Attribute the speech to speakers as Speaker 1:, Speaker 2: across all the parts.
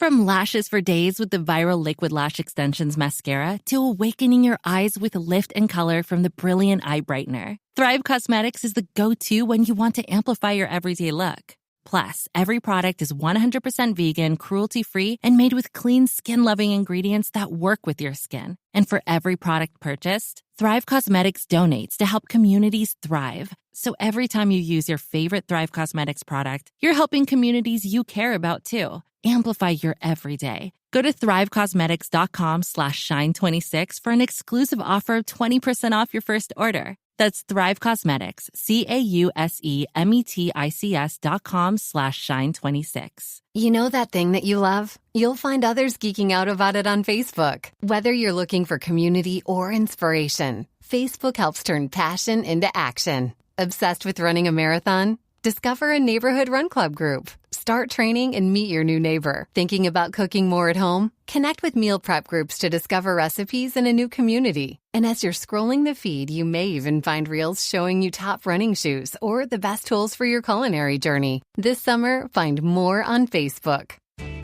Speaker 1: From lashes for days with the viral Liquid Lash Extensions mascara to awakening your eyes with lift and color from the Brilliant Eye Brightener, Thrive Causemetics is the go-to when you want to amplify your everyday look. Plus, every product is 100% vegan, cruelty-free, and made with clean, skin-loving ingredients that work with your skin. And for every product purchased, Thrive Causemetics donates to help communities thrive. So every time you use your favorite Thrive Causemetics product, you're helping communities you care about too. Amplify your everyday. Go to thrivecausemetics.com/shine26 for an exclusive offer of 20% off your first order. That's Thrive Causemetics, CAUSEMETICS.com/shine26.
Speaker 2: You know that thing that you love? You'll find others geeking out about it on Facebook. Whether you're looking for community or inspiration, Facebook helps turn passion into action. Obsessed with running a marathon? Discover a neighborhood run club group. Start training and meet your new neighbor. Thinking about cooking more at home? Connect with meal prep groups to discover recipes in a new community. And as you're scrolling the feed, you may even find reels showing you top running shoes or the best tools for your culinary journey. This summer, find more on Facebook.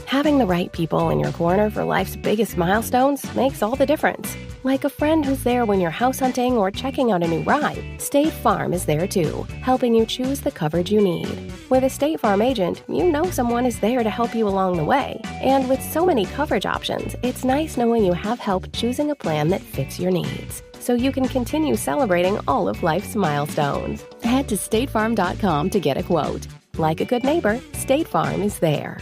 Speaker 3: Having the right people in your corner for life's biggest milestones makes all the difference. Like a friend who's there when you're house hunting or checking out a new ride, State Farm is there too, helping you choose the coverage you need. With a State Farm agent, you know someone is there to help you along the way. And with so many coverage options, it's nice knowing you have help choosing a plan that fits your needs, so you can continue celebrating all of life's milestones. Head to statefarm.com to get a quote. Like a good neighbor, State Farm is there.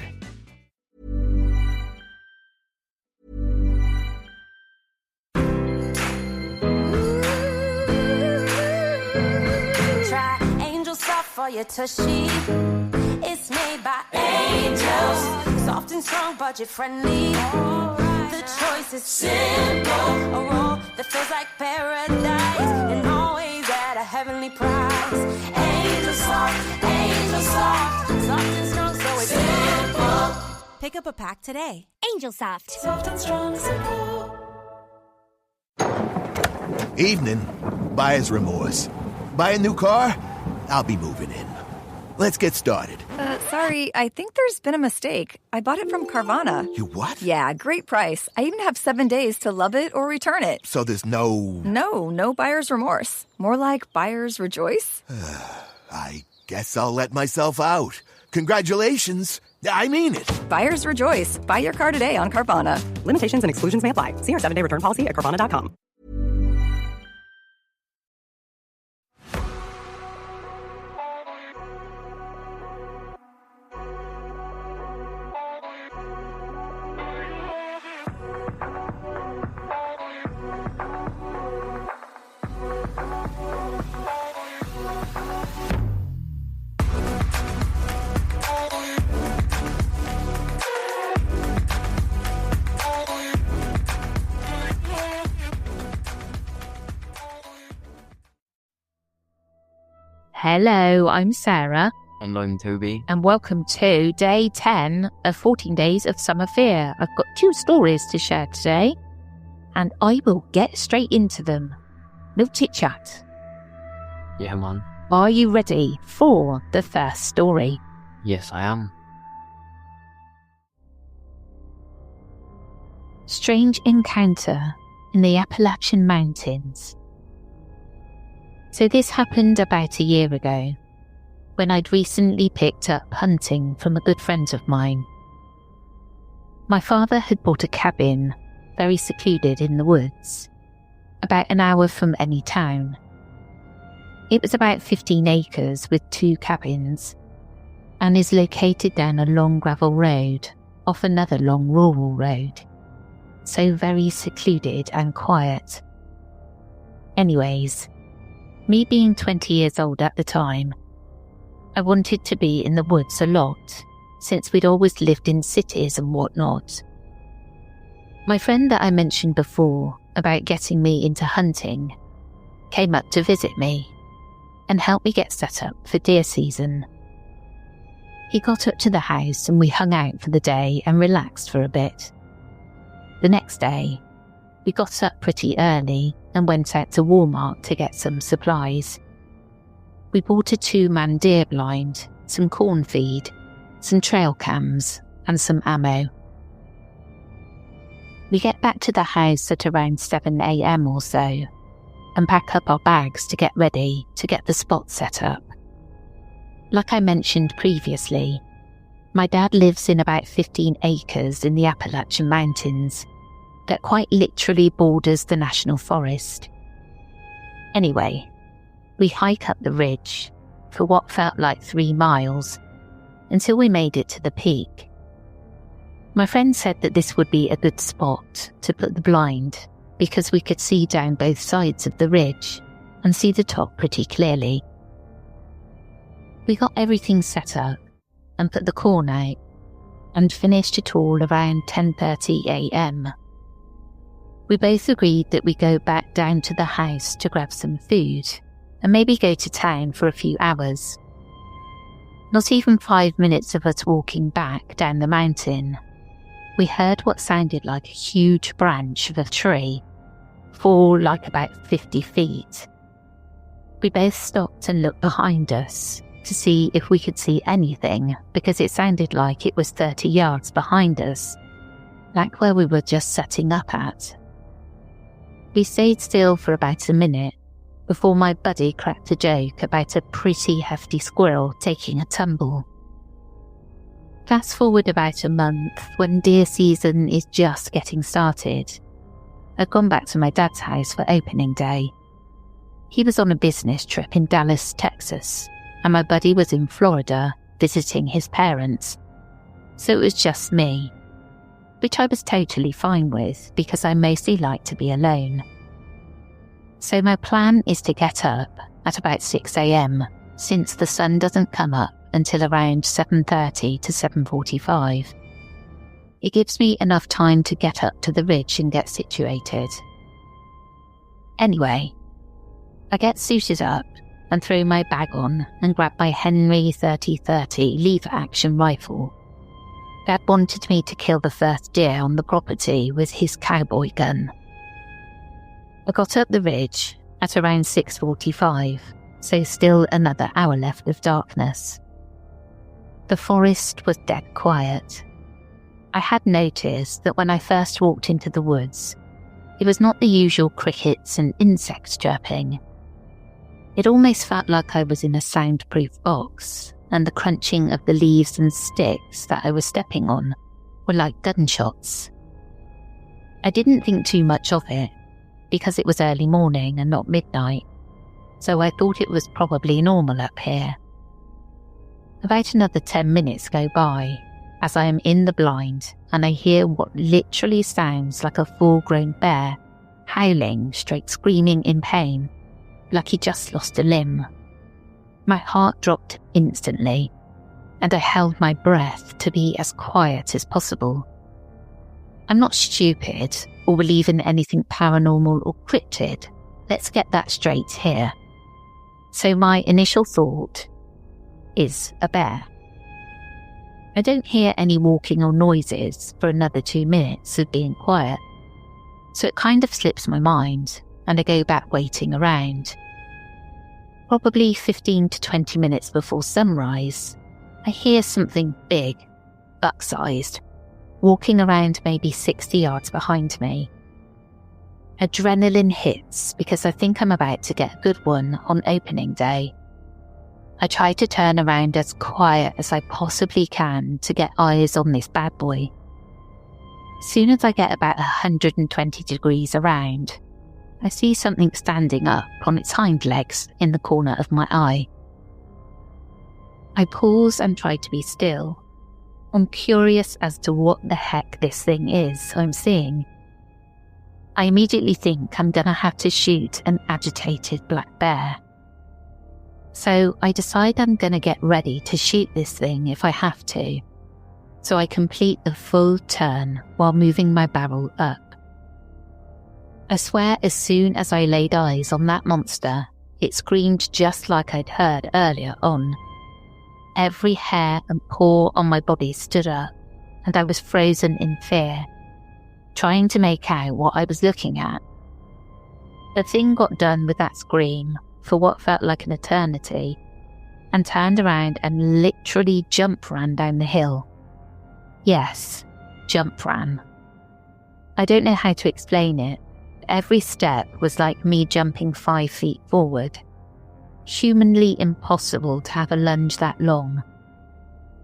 Speaker 4: For your tushy, it's made by angels. Soft and strong, budget friendly. The choice is simple. A roll that feels like paradise, and always at a heavenly price. Angel soft, soft and strong, so it's simple.
Speaker 5: Pick up a pack today.
Speaker 4: Angel soft,
Speaker 5: soft and strong, simple.
Speaker 6: Evening. Buyer's remorse. Buy a new car? I'll be moving in. Let's get started.
Speaker 7: Sorry, I think there's been a mistake. I bought it from Carvana.
Speaker 6: You what?
Speaker 7: Yeah, great price. I even have 7 days to love it or return it.
Speaker 6: So there's no...
Speaker 7: No buyer's remorse. More like buyer's rejoice.
Speaker 6: I guess I'll let myself out. Congratulations. I mean it.
Speaker 7: Buyer's rejoice. Buy your car today on Carvana.
Speaker 8: Limitations and exclusions may apply. See our 7-day return policy at Carvana.com.
Speaker 9: Hello, I'm Sarah.
Speaker 10: And I'm Toby.
Speaker 9: And welcome to day 10 of 14 Days of Summer Fear. I've got 2 stories to share today, and I will get straight into them. No chit-chat.
Speaker 10: Yeah, man.
Speaker 9: Are you ready for the first story?
Speaker 10: Yes, I am.
Speaker 9: Strange encounter in the Appalachian Mountains. So this happened about a year ago, when I'd recently picked up hunting from a good friend of mine. My father had bought a cabin, very secluded in the woods, about an hour from any town. It was about 15 acres with 2 cabins, and is located down a long gravel road off another long rural road, so very secluded and quiet. Anyways, me being 20 years old at the time, I wanted to be in the woods a lot, since we'd always lived in cities and whatnot. My friend that I mentioned before about getting me into hunting came up to visit me and helped me get set up for deer season. He got up to the house and we hung out for the day and relaxed for a bit. The next day, we got up pretty early and went out to Walmart to get some supplies. We bought a 2-man deer blind, some corn feed, some trail cams, and some ammo. We get back to the house at around 7 a.m. or so and pack up our bags to get ready to get the spot set up. Like I mentioned previously, my dad lives in about 15 acres in the Appalachian Mountains that quite literally borders the National Forest. Anyway, we hike up the ridge for what felt like 3 miles until we made it to the peak. My friend said that this would be a good spot to put the blind because we could see down both sides of the ridge and see the top pretty clearly. We got everything set up and put the corn out and finished it all around 10:30 a.m. We both agreed that we go back down to the house to grab some food and maybe go to town for a few hours. Not even 5 minutes of us walking back down the mountain, we heard what sounded like a huge branch of a tree fall like about 50 feet. We both stopped and looked behind us to see if we could see anything because it sounded like it was 30 yards behind us, like where we were just setting up at. We stayed still for about a minute before my buddy cracked a joke about a pretty hefty squirrel taking a tumble. Fast forward about a month when deer season is just getting started. I'd gone back to my dad's house for opening day. He was on a business trip in Dallas, Texas, and my buddy was in Florida visiting his parents. So it was just me, which I was totally fine with because I mostly like to be alone. So my plan is to get up at about 6 a.m. since the sun doesn't come up until around 7:30 to 7:45. It gives me enough time to get up to the ridge and get situated. Anyway, I get suited up and throw my bag on and grab my Henry 30-30 lever-action rifle. Dad wanted me to kill the first deer on the property with his cowboy gun. I got up the ridge at around 6:45, so still another hour left of darkness. The forest was dead quiet. I had noticed that when I first walked into the woods, it was not the usual crickets and insects chirping. It almost felt like I was in a soundproof box, and the crunching of the leaves and sticks that I was stepping on were like gunshots. I didn't think too much of it, because it was early morning and not midnight, so I thought it was probably normal up here. About another 10 minutes go by as I am in the blind and I hear what literally sounds like a full-grown bear howling straight screaming in pain, like he just lost a limb. My heart dropped instantly, and I held my breath to be as quiet as possible. I'm not stupid or believe in anything paranormal or cryptid. Let's get that straight here. So my initial thought is a bear. I don't hear any walking or noises for another 2 minutes of being quiet, so it kind of slips my mind and I go back waiting around. Probably 15 to 20 minutes before sunrise, I hear something big, buck-sized, walking around maybe 60 yards behind me. Adrenaline hits because I think I'm about to get a good one on opening day. I try to turn around as quiet as I possibly can to get eyes on this bad boy. Soon as I get about 120 degrees around, I see something standing up on its hind legs in the corner of my eye. I pause and try to be still. I'm curious as to what the heck this thing is I'm seeing. I immediately think I'm gonna have to shoot an agitated black bear. So I decide I'm gonna get ready to shoot this thing if I have to. So I complete the full turn while moving my barrel up. I swear as soon as I laid eyes on that monster, it screamed just like I'd heard earlier on. Every hair and pore on my body stood up, and I was frozen in fear, trying to make out what I was looking at. The thing got done with that scream for what felt like an eternity, and turned around and literally jump ran down the hill. Yes, jump ran. I don't know how to explain it. Every step was like me jumping 5 feet forward. Humanly impossible to have a lunge that long.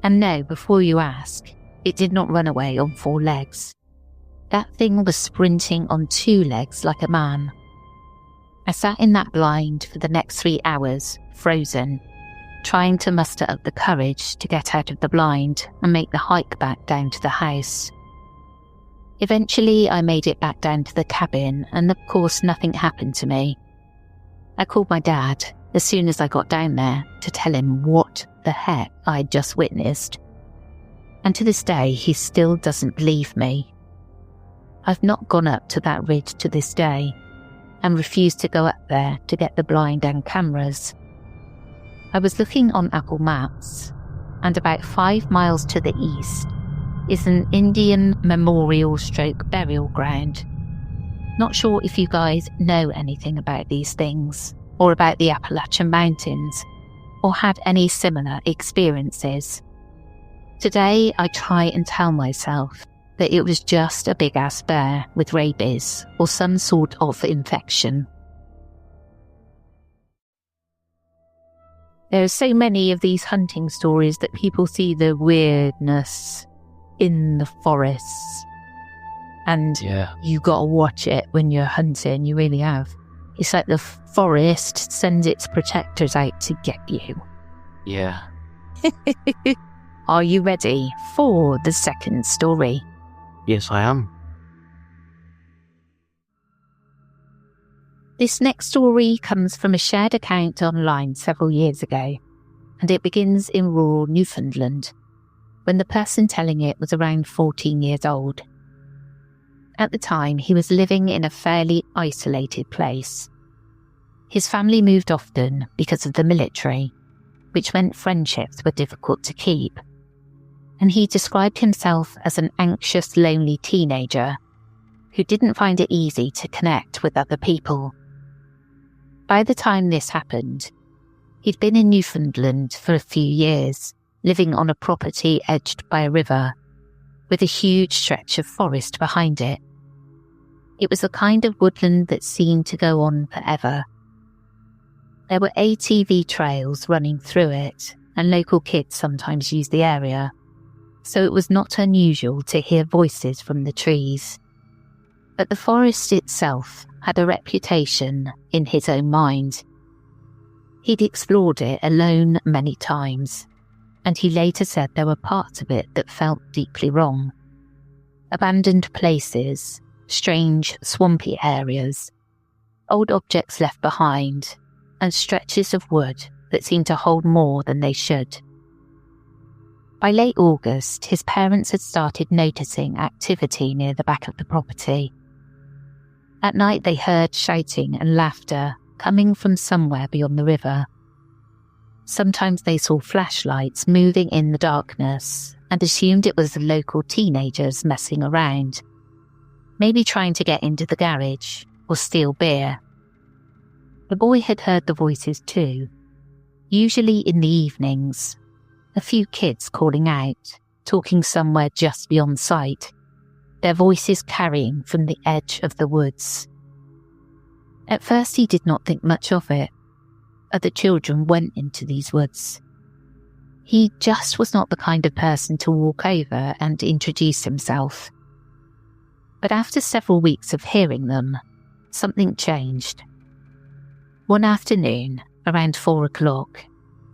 Speaker 9: And no, before you ask, it did not run away on 4 legs. That thing was sprinting on 2 legs like a man. I sat in that blind for the next 3 hours, frozen, trying to muster up the courage to get out of the blind and make the hike back down to the house. Eventually, I made it back down to the cabin, and of course nothing happened to me. I called my dad as soon as I got down there to tell him what the heck I'd just witnessed. And to this day, he still doesn't believe me. I've not gone up to that ridge to this day, and refuse to go up there to get the blind and cameras. I was looking on Apple Maps, and about 5 miles to the east is an Indian memorial / burial ground. Not sure if you guys know anything about these things, or about the Appalachian Mountains, or had any similar experiences. Today, I try and tell myself that it was just a big-ass bear with rabies or some sort of infection. There are so many of these hunting stories that people see the weirdness in the forests. And you gotta watch it when you're hunting, you really have. It's like the forest sends its protectors out to get you.
Speaker 10: Yeah.
Speaker 9: Are you ready for the second story?
Speaker 10: Yes, I am.
Speaker 9: This next story comes from a shared account online several years ago, and it begins in rural Newfoundland, when the person telling it was around 14 years old. At the time, he was living in a fairly isolated place. His family moved often because of the military, which meant friendships were difficult to keep. And he described himself as an anxious, lonely teenager who didn't find it easy to connect with other people. By the time this happened, he'd been in Newfoundland for a few years, living on a property edged by a river, with a huge stretch of forest behind it. It was a kind of woodland that seemed to go on forever. There were ATV trails running through it, and local kids sometimes used the area, so it was not unusual to hear voices from the trees. But the forest itself had a reputation in his own mind. He'd explored it alone many times, and he later said there were parts of it that felt deeply wrong. Abandoned places, strange swampy areas, old objects left behind, and stretches of wood that seemed to hold more than they should. By late August, his parents had started noticing activity near the back of the property. At night, they heard shouting and laughter coming from somewhere beyond the river. Sometimes they saw flashlights moving in the darkness and assumed it was the local teenagers messing around, maybe trying to get into the garage or steal beer. The boy had heard the voices too, usually in the evenings. A few kids calling out, talking somewhere just beyond sight, their voices carrying from the edge of the woods. At first he did not think much of it. Other children went into these woods. He just was not the kind of person to walk over and introduce himself. But after several weeks of hearing them, something changed. One afternoon, around 4 o'clock,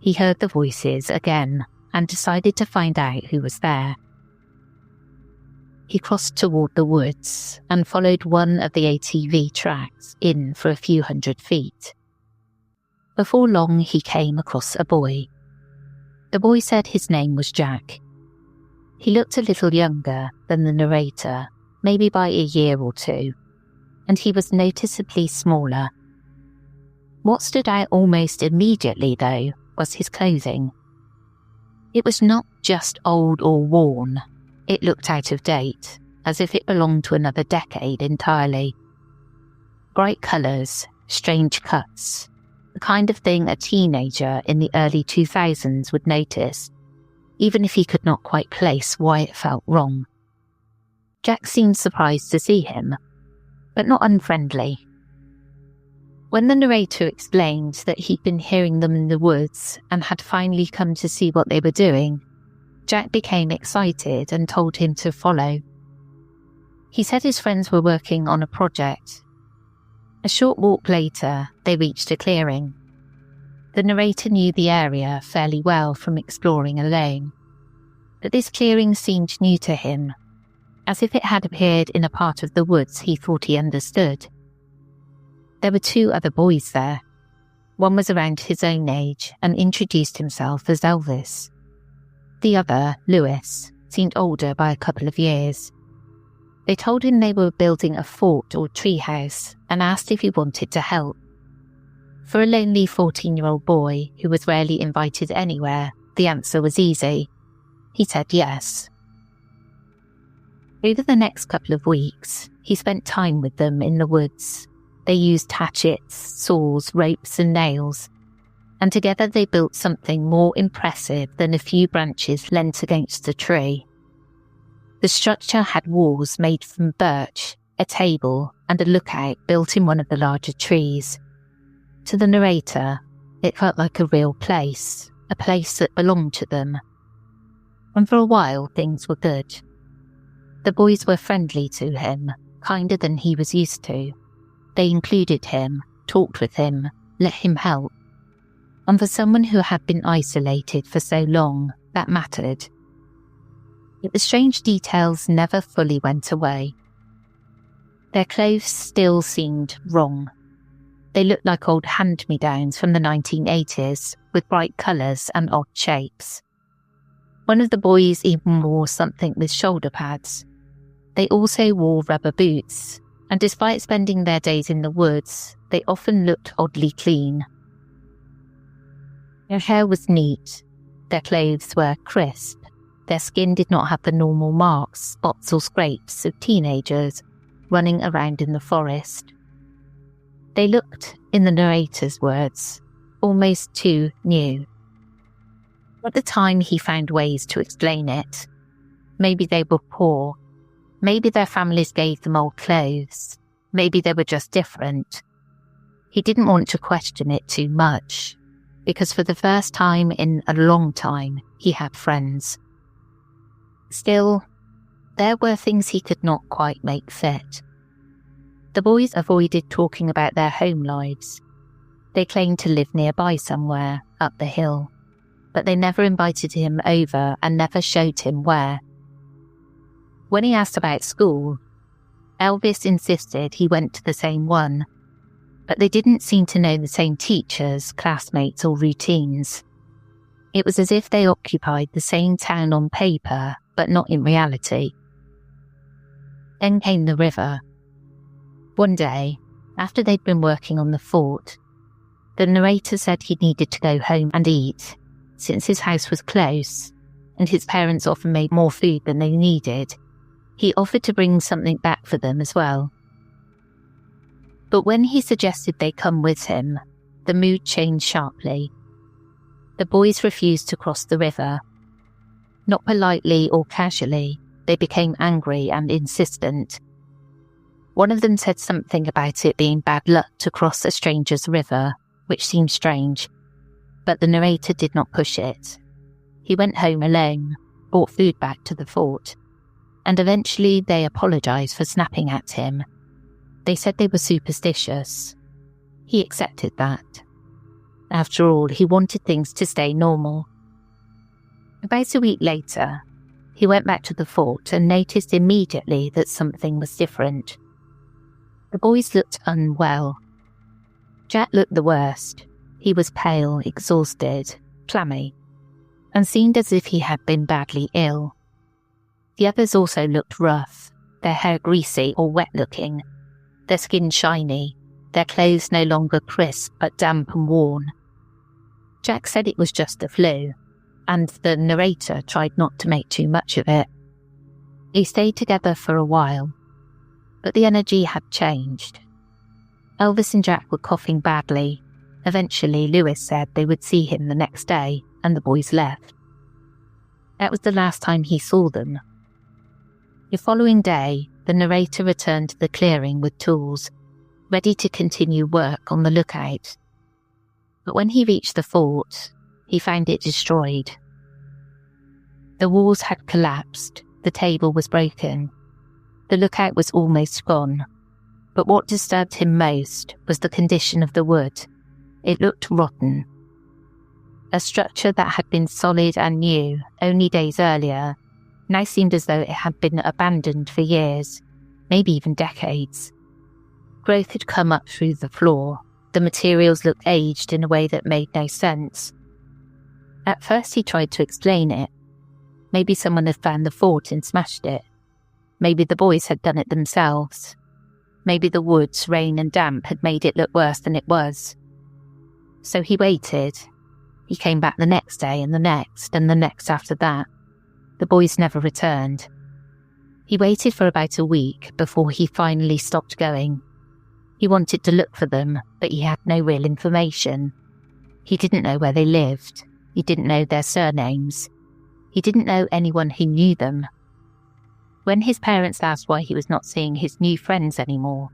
Speaker 9: he heard the voices again and decided to find out who was there. He crossed toward the woods and followed one of the ATV tracks in for a few hundred feet. Before long, he came across a boy. The boy said his name was Jack. He looked a little younger than the narrator, maybe by a year or two, and he was noticeably smaller. What stood out almost immediately, though, was his clothing. It was not just old or worn. It looked out of date, as if it belonged to another decade entirely. Bright colours, strange cuts, the kind of thing a teenager in the early 2000s would notice, even if he could not quite place why it felt wrong. Jack seemed surprised to see him, but not unfriendly. When the narrator explained that he'd been hearing them in the woods and had finally come to see what they were doing, Jack became excited and told him to follow. He said his friends were working on a project. A short walk later, they reached a clearing. The narrator knew the area fairly well from exploring alone, but this clearing seemed new to him, as if it had appeared in a part of the woods he thought he understood. There were 2 other boys there. One was around his own age and introduced himself as Elvis. The other, Lewis, seemed older by a couple of years. They told him they were building a fort or treehouse and asked if he wanted to help. For a lonely 14-year-old boy who was rarely invited anywhere, the answer was easy. He said yes. Over the next couple of weeks, he spent time with them in the woods. They used hatchets, saws, ropes and nails, and together they built something more impressive than a few branches leant against a tree. The structure had walls made from birch, a table, and a lookout built in one of the larger trees. To the narrator, it felt like a real place, a place that belonged to them. And for a while, things were good. The boys were friendly to him, kinder than he was used to. They included him, talked with him, let him help. And for someone who had been isolated for so long, that mattered. Yet the strange details never fully went away. Their clothes still seemed wrong. They looked like old hand-me-downs from the 1980s, with bright colours and odd shapes. One of the boys even wore something with shoulder pads. They also wore rubber boots, and despite spending their days in the woods, they often looked oddly clean. Their hair was neat, their clothes were crisp, their skin did not have the normal marks, spots or scrapes of teenagers running around in the forest. They looked, in the narrator's words, almost too new. At the time he found ways to explain it. Maybe they were poor. Maybe their families gave them old clothes. Maybe they were just different. He didn't want to question it too much, because for the first time in a long time, he had friends. Still, there were things he could not quite make fit. The boys avoided talking about their home lives. They claimed to live nearby somewhere, up the hill, but they never invited him over and never showed him where. When he asked about school, Elvis insisted he went to the same one, but they didn't seem to know the same teachers, classmates or routines. It was as if they occupied the same town on paper, but not in reality. Then came the river. One day, after they'd been working on the fort, the narrator said he needed to go home and eat, since his house was close, and his parents often made more food than they needed. He offered to bring something back for them as well. But when he suggested they come with him, the mood changed sharply. The boys refused to cross the river. Not politely or casually, they became angry and insistent. One of them said something about it being bad luck to cross a stranger's river, which seemed strange, but the narrator did not push it. He went home alone, brought food back to the fort, and eventually they apologised for snapping at him. They said they were superstitious. He accepted that. After all, he wanted things to stay normal. About a week later, he went back to the fort and noticed immediately that something was different. The boys looked unwell. Jack looked the worst. He was pale, exhausted, clammy, and seemed as if he had been badly ill. The others also looked rough, their hair greasy or wet-looking, their skin shiny, their clothes no longer crisp but damp and worn. Jack said it was just the flu, and the narrator tried not to make too much of it. They stayed together for a while, but the energy had changed. Elvis and Jack were coughing badly. Eventually, Lewis said they would see him the next day, and the boys left. That was the last time he saw them. The following day, the narrator returned to the clearing with tools, ready to continue work on the lookout. But when he reached the fort, he found it destroyed. The walls had collapsed, the table was broken, the lookout was almost gone. But what disturbed him most was the condition of the wood. It looked rotten. A structure that had been solid and new only days earlier now seemed as though it had been abandoned for years, maybe even decades. Growth had come up through the floor. The materials looked aged in a way that made no sense. At first he tried to explain it. Maybe someone had found the fort and smashed it. Maybe the boys had done it themselves. Maybe the woods, rain and damp had made it look worse than it was. So he waited. He came back the next day and the next and the next after that. The boys never returned. He waited for about a week before he finally stopped going. He wanted to look for them, but he had no real information. He didn't know where they lived. He didn't know their surnames. He didn't know anyone who knew them. When his parents asked why he was not seeing his new friends anymore,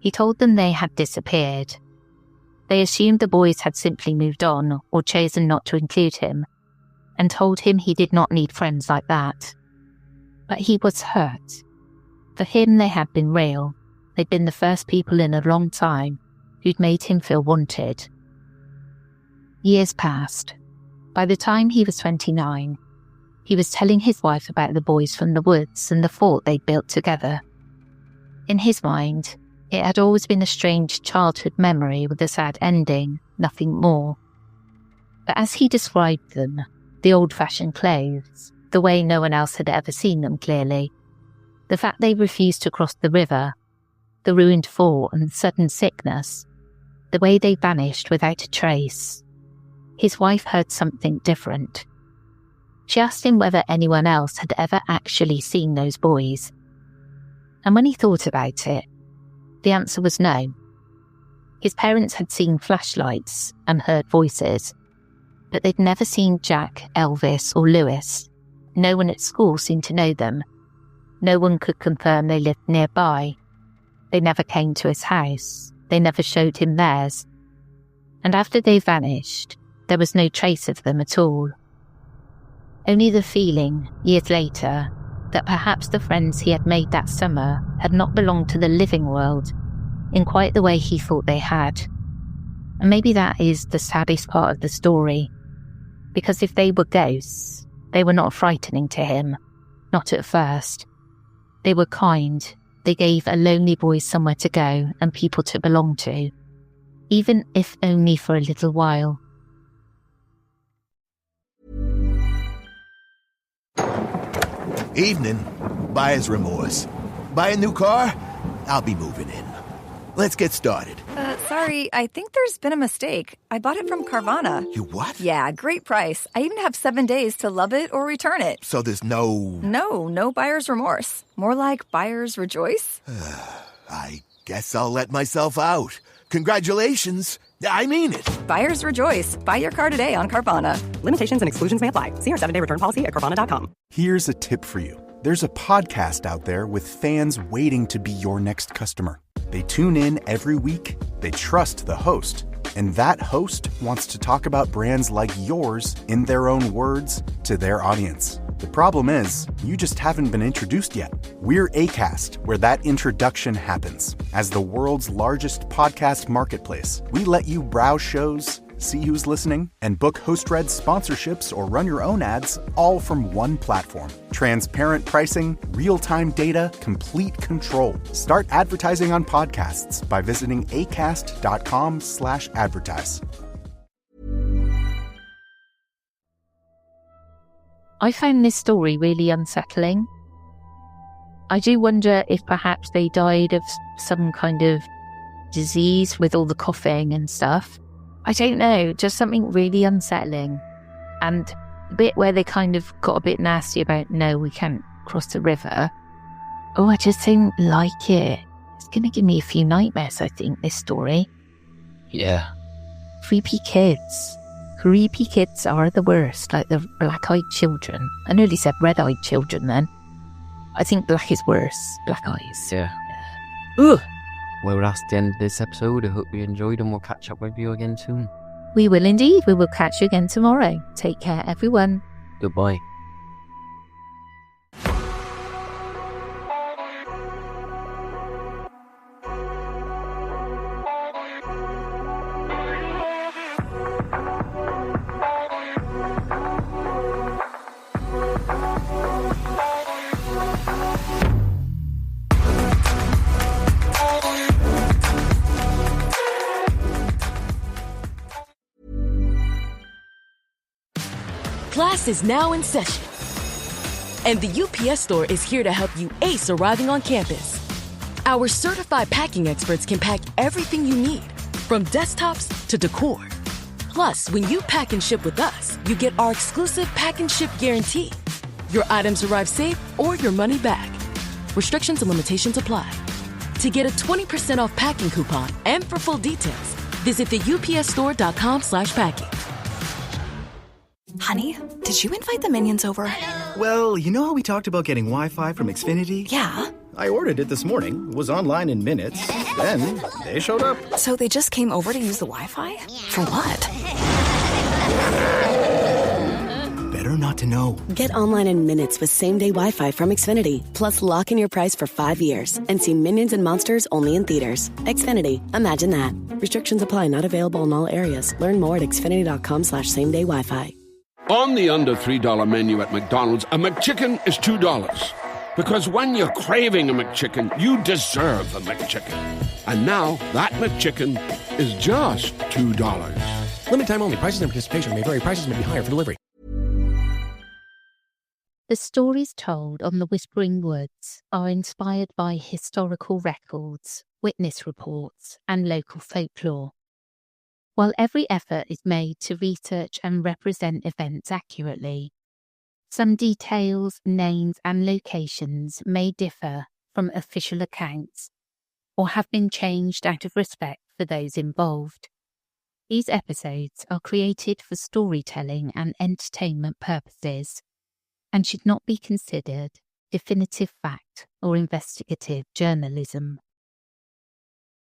Speaker 9: he told them they had disappeared. They assumed the boys had simply moved on or chosen not to include him, and told him he did not need friends like that. But he was hurt. For him, they had been real. They'd been the first people in a long time who'd made him feel wanted. Years passed. By the time he was 29, he was telling his wife about the boys from the woods and the fort they'd built together. In his mind, it had always been a strange childhood memory with a sad ending, nothing more. But as he described them, the old-fashioned clothes, the way no one else had ever seen them clearly, the fact they refused to cross the river, the ruined fort and sudden sickness, the way they vanished without a trace, his wife heard something different. She asked him whether anyone else had ever actually seen those boys. And when he thought about it, the answer was no. His parents had seen flashlights and heard voices, but they'd never seen Jack, Elvis or Lewis. No one at school seemed to know them. No one could confirm they lived nearby. They never came to his house. They never showed him theirs. And after they vanished, there was no trace of them at all. Only the feeling, years later, that perhaps the friends he had made that summer had not belonged to the living world in quite the way he thought they had. And maybe that is the saddest part of the story, because if they were ghosts, they were not frightening to him, not at first. They were kind. They gave a lonely boy somewhere to go and people to belong to, even if only for a little while.
Speaker 6: Evening. Buyer's remorse. Buy a new car? I'll be moving in. Let's get started.
Speaker 7: Sorry, I think there's been a mistake. I bought it from Carvana.
Speaker 6: You what?
Speaker 7: Yeah, great price. I even have 7 days to love it or return it.
Speaker 6: So there's no...
Speaker 7: No buyer's remorse. More like buyer's rejoice.
Speaker 6: I guess I'll let myself out. Congratulations. I mean it.
Speaker 7: Buyer's rejoice. Buy your car today on Carvana.
Speaker 8: Limitations and exclusions may apply. See our 7-day return policy at Carvana.com.
Speaker 11: Here's a tip for you. There's a podcast out there with fans waiting to be your next customer. They tune in every week, they trust the host, and that host wants to talk about brands like yours in their own words to their audience. The problem is, you just haven't been introduced yet. We're Acast, where that introduction happens. As the world's largest podcast marketplace, we let you browse shows, see who's listening, and book host-read sponsorships or run your own ads all from one platform. Transparent pricing, real-time data, complete control. Start advertising on podcasts by visiting acast.com/advertise.
Speaker 9: I found this story really unsettling. I do wonder if perhaps they died of some kind of disease with all the coughing and stuff. I don't know, just something really unsettling. And the bit where they kind of got a bit nasty about, no, we can't cross the river. Oh, I just don't like it. It's going to give me a few nightmares, I think, this story.
Speaker 10: Yeah.
Speaker 9: Creepy kids. Creepy kids are the worst, like the black-eyed children. I nearly said red-eyed children then. I think black is worse. Black eyes.
Speaker 10: Yeah.
Speaker 9: Ugh.
Speaker 10: Well, that's the end of this episode. I hope you enjoyed and we'll catch up with you again soon.
Speaker 9: We will indeed. We will catch you again tomorrow. Take care, everyone.
Speaker 10: Goodbye.
Speaker 12: Class is now in session. And the UPS Store is here to help you ace arriving on campus. Our certified packing experts can pack everything you need, from desktops to decor. Plus, when you pack and ship with us, you get our exclusive pack and ship guarantee. Your items arrive safe or your money back. Restrictions and limitations apply. To get a 20% off packing coupon and for full details, visit theupsstore.com/packing.
Speaker 7: Honey, did you invite the minions over?
Speaker 13: Well, you know how we talked about getting Wi-Fi from Xfinity?
Speaker 7: Yeah.
Speaker 13: I ordered it this morning, was online in minutes, then they showed up.
Speaker 7: So they just came over to use the Wi-Fi? For what?
Speaker 13: Better not to know.
Speaker 14: Get online in minutes with same-day Wi-Fi from Xfinity. Plus, lock in your price for 5 years and see Minions and Monsters only in theaters. Xfinity. Imagine that. Restrictions apply. Not available in all areas. Learn more at xfinity.com/same-day Wi-Fi.
Speaker 15: On the under $3 menu at McDonald's, a McChicken is $2. Because when you're craving a McChicken, you deserve a McChicken. And now, that McChicken is just $2.
Speaker 16: Limited time only. Prices and participation may vary. Prices may be higher for delivery.
Speaker 9: The stories told on the Whispering Woods are inspired by historical records, witness reports, and local folklore. While every effort is made to research and represent events accurately, some details, names, and locations may differ from official accounts or have been changed out of respect for those involved. These episodes are created for storytelling and entertainment purposes and should not be considered definitive fact or investigative journalism.